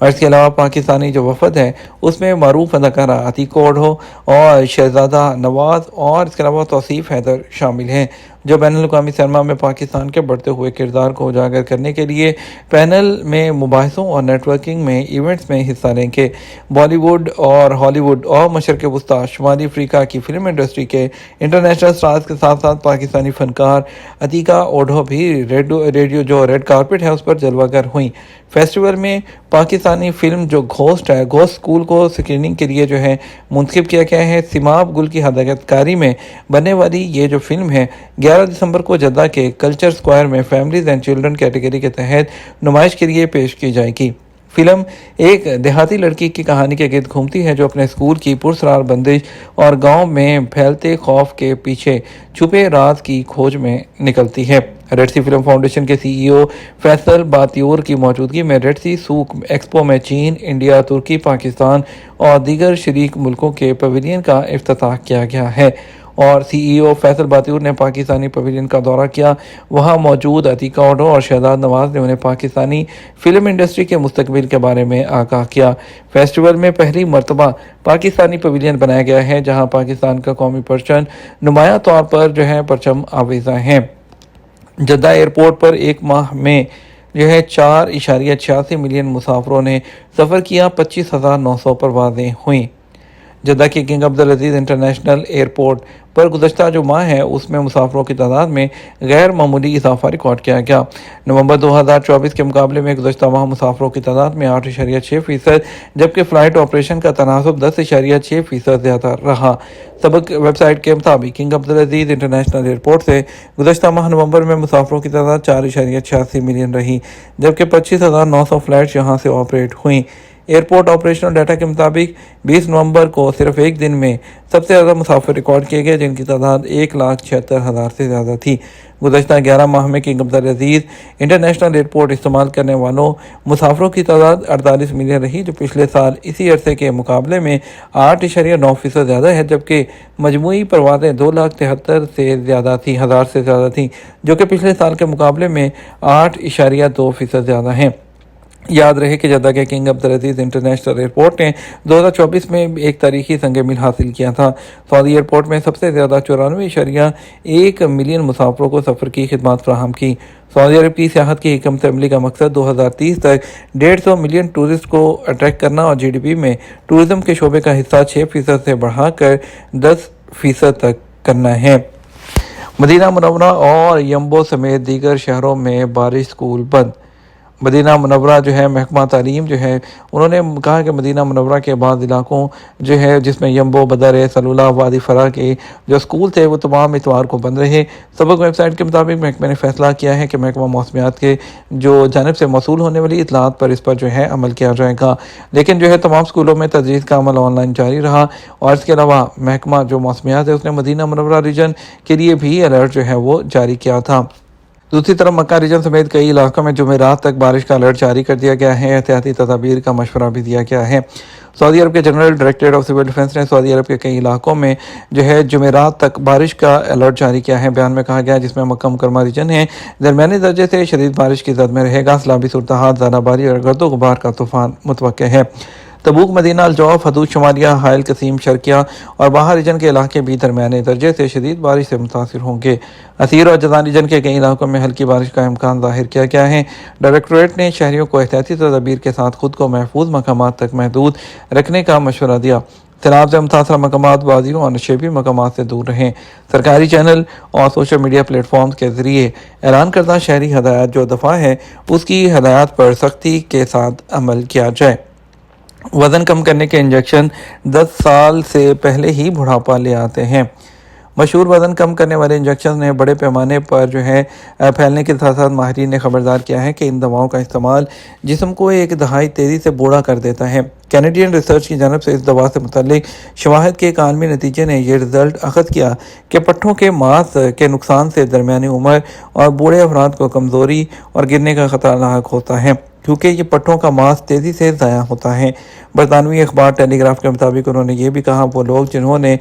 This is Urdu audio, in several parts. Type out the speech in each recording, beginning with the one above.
اور اس کے علاوہ پاکستانی جو وفد ہے اس میں معروف اداکارہ عتیق اوڈھو اور شہزادہ نواز اور اس کے علاوہ توصیف حیدر شامل ہیں، جو بین الاقوامی سینما میں پاکستان کے بڑھتے ہوئے کردار کو اجاگر کرنے کے لیے پینل میں مباحثوں اور نیٹ ورکنگ میں ایونٹس میں حصہ لیں گے۔ بالی ووڈ اور ہالی ووڈ اور مشرق وسطیٰ شمالی افریقہ کی فلم انڈسٹری کے انٹرنیشنل سٹارز کے ساتھ ساتھ پاکستانی فنکار عتیقہ اوڈھو بھی ریڈ کارپٹ ہے اس پر جلوہ گر ہوئیں۔ فیسٹیول میں پاکستانی فلم جو گھوسٹ ہے، گھوسٹ اسکول کو سکریننگ کے لیے جو ہے منتخب کیا گیا ہے۔ سیماب گل کی ہدایت کاری میں بننے والی یہ جو فلم ہے 11 دسمبر کو جدہ کے کلچر سکوائر میں فیملیز اینڈ چلڈرن کیٹیگری کے تحت نمائش کے لیے پیش کی جائے گی۔ فلم ایک دیہاتی لڑکی کی کہانی کے گرد گھومتی ہے جو اپنے اسکول کی پرسرار بندش اور گاؤں میں پھیلتے خوف کے پیچھے چھپے راز کی کھوج میں نکلتی ہے۔ ریڈ سی فلم فاؤنڈیشن کے سی ای او فیصل باتیور کی موجودگی میں ریڈ سی سوک ایکسپو میں چین، انڈیا، ترکی، پاکستان اور دیگر شریک ملکوں کے پویلین کا افتتاح کیا گیا ہے، اور سی ای او فیصل باتیور نے پاکستانی پویلین کا دورہ کیا۔ وہاں موجود عتیقہ اوڈھو اور شہزاد نواز نے انہیں پاکستانی فلم انڈسٹری کے مستقبل کے بارے میں آگاہ کیا۔ فیسٹیول میں پہلی مرتبہ پاکستانی پویلین بنایا گیا ہے جہاں پاکستان کا قومی پرچم نمایاں طور پر جو ہے پرچم آویزاں ہیں۔ جدہ ایئرپورٹ پر ایک ماہ میں جو ہے 4.86 ملین مسافروں نے سفر کیا، 25,900 پروازیں ہوئیں۔ جدہ کے کنگ عبدالعزیز انٹرنیشنل ایئرپورٹ پر گزشتہ جو ماہ ہے اس میں مسافروں کی تعداد میں غیر معمولی اضافہ ریکارڈ کیا گیا۔ نومبر 2024 کے مقابلے میں گزشتہ ماہ مسافروں کی تعداد میں 8.6%، جبکہ فلائٹ آپریشن کا تناسب 10.6% زیادہ رہا۔ سابق ویب سائٹ کے مطابق کنگ عبدالعزیز انٹرنیشنل ایئرپورٹ سے گزشتہ ماہ نومبر میں مسافروں کی تعداد 4.86 ملین رہی، جبکہ 25,900 فلائٹس یہاں سے آپریٹ ہوئیں۔ ایئرپورٹ آپریشنل ڈیٹا کے مطابق 20 نومبر کو صرف ایک دن میں سب سے زیادہ مسافر ریکارڈ کیے گئے جن کی تعداد 1,76,000 سے زیادہ تھی۔ گزشتہ 11 ماہ میں کنگ عبدالعزیز انٹرنیشنل ایئرپورٹ استعمال کرنے والوں مسافروں کی تعداد 48 ملین رہی، جو پچھلے سال اسی عرصے کے مقابلے میں 8.9% زیادہ ہے، جبکہ مجموعی پروازیں 2,73,000 سے زیادہ تھیں، جو کہ پچھلے سال کے مقابلے میں 8.2% زیادہ ہیں۔ یاد رہے کہ جدہ کے کنگ عبدالعزیز انٹرنیشنل ایئرپورٹ نے 2024 میں ایک تاریخی سنگ میل حاصل کیا تھا۔ سعودی ایئرپورٹ میں سب سے زیادہ 94.1 ملین مسافروں کو سفر کی خدمات فراہم کی۔ سعودی عرب کی سیاحت کی حکمت عملی کا مقصد 2030 تک 150 ملین ٹورسٹ کو اٹریکٹ کرنا اور جی ڈی پی میں ٹورزم کے شعبے کا حصہ 6% سے بڑھا کر 10% تک کرنا ہے۔ مدینہ منورہ اور یمبو سمیت دیگر شہروں میں بارش، اسکول بند۔ مدینہ منورہ جو ہے محکمہ تعلیم جو ہے انہوں نے کہا کہ مدینہ منورہ کے بعض علاقوں جو ہے جس میں یمبو، بدر، سلولہ، وادی فرا کے جو اسکول تھے وہ تمام اتوار کو بند رہے۔ سابق ویب سائٹ کے مطابق محکمہ نے فیصلہ کیا ہے کہ محکمہ موسمیات کے جو جانب سے موصول ہونے والی اطلاعات پر اس پر جو ہے عمل کیا جائے گا، لیکن جو ہے تمام اسکولوں میں تدریس کا عمل آن لائن جاری رہا۔ اور اس کے علاوہ محکمہ جو موسمیات ہے اس نے مدینہ منورہ ریجن کے لیے بھی الرٹ جو ہے وہ جاری کیا تھا۔ دوسری طرف مکہ ریجن سمیت کئی علاقوں میں جمعرات تک بارش کا الرٹ جاری کر دیا گیا ہے، احتیاطی تدابیر کا مشورہ بھی دیا گیا ہے۔ سعودی عرب کے general directorate of civil defence نے سعودی عرب کے کئی علاقوں میں جو ہے جمعرات تک بارش کا الرٹ جاری کیا ہے۔ بیان میں کہا گیا جس میں مکہ مکرمہ ریجن ہے درمیانی درجے سے شدید بارش کی زد میں رہے گا، سیلابی صورتحال، زیادہ باری اور گرد و غبار کا طوفان متوقع ہے۔ تبوک، مدینہ، الجوف، حدود شمالیہ، حائل قصیم، شرقیہ اور باہر ریجن کے علاقے بھی درمیانے درجے سے شدید بارش سے متاثر ہوں گے۔ اسیر اور جازان ریجن کے کئی علاقوں میں ہلکی بارش کا امکان ظاہر کیا گیا ہے۔ ڈائریکٹوریٹ نے شہریوں کو احتیاطی تدابیر کے ساتھ خود کو محفوظ مقامات تک محدود رکھنے کا مشورہ دیا۔ سیلاب سے متاثرہ مقامات، وادیوں اور نشیبی مقامات سے دور رہیں۔ سرکاری چینل اور سوشل میڈیا پلیٹ فارمز کے ذریعے اعلان کردہ شہری ہدایات جو دفعہ ہے اس کی ہدایات پر سختی کے ساتھ عمل کیا جائے۔ وزن کم کرنے کے انجیکشن 10 سال سے پہلے ہی بڑھاپا لے آتے ہیں۔ مشہور وزن کم کرنے والے انجیکشن نے بڑے پیمانے پر جو ہے پھیلنے کے ساتھ ساتھ ماہرین نے خبردار کیا ہے کہ ان دواؤں کا استعمال جسم کو ایک دہائی تیزی سے بوڑھا کر دیتا ہے۔ کینیڈین ریسرچ کی جانب سے اس دوا سے متعلق شواہد کے ایک عالمی نتیجے نے یہ رزلٹ اخذ کیا کہ پٹھوں کے ماس کے نقصان سے درمیانی عمر اور بوڑھے افراد کو کمزوری اور گرنے کا خطرہ لاحق ہوتا ہے۔ کیونکہ یہ پٹھوں کا ماس تیزی سے ضائع ہوتا ہے۔ برطانوی اخبار ٹیلی گراف کے مطابق انہوں نے یہ بھی کہا وہ لوگ جنہوں نے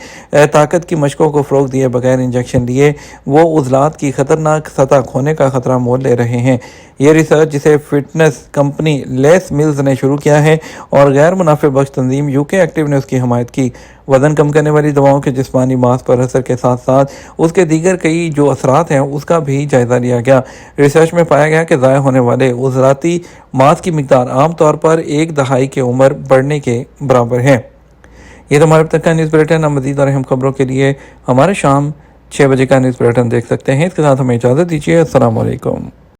طاقت کی مشقوں کو فروغ دیے بغیر انجیکشن لیے وہ عضلات کی خطرناک سطح کھونے کا خطرہ مول لے رہے ہیں۔ یہ ریسرچ جسے فٹنس کمپنی لیس ملز نے شروع کیا ہے اور غیر منافع بخش تنظیم UK ایکٹیو نے اس کی حمایت کی۔ وزن کم کرنے والی دواؤں کے جسمانی ماس پر اثر کے ساتھ ساتھ اس کے دیگر کئی جو اثرات ہیں اس کا بھی جائزہ لیا گیا۔ ریسرچ میں پایا گیا کہ ضائع ہونے والے عضلاتی ماس کی مقدار عام طور پر 1 دہائی کی عمر بڑھنے کے برابر ہے۔ یہ تو ہمارے اب تک کا نیوز بلیٹن۔ اب مزید اور اہم خبروں کے لیے ہمارے شام 6 بجے کا نیوز بلیٹن دیکھ سکتے ہیں۔ اس کے ساتھ ہمیں اجازت دیجیے۔ السلام علیکم۔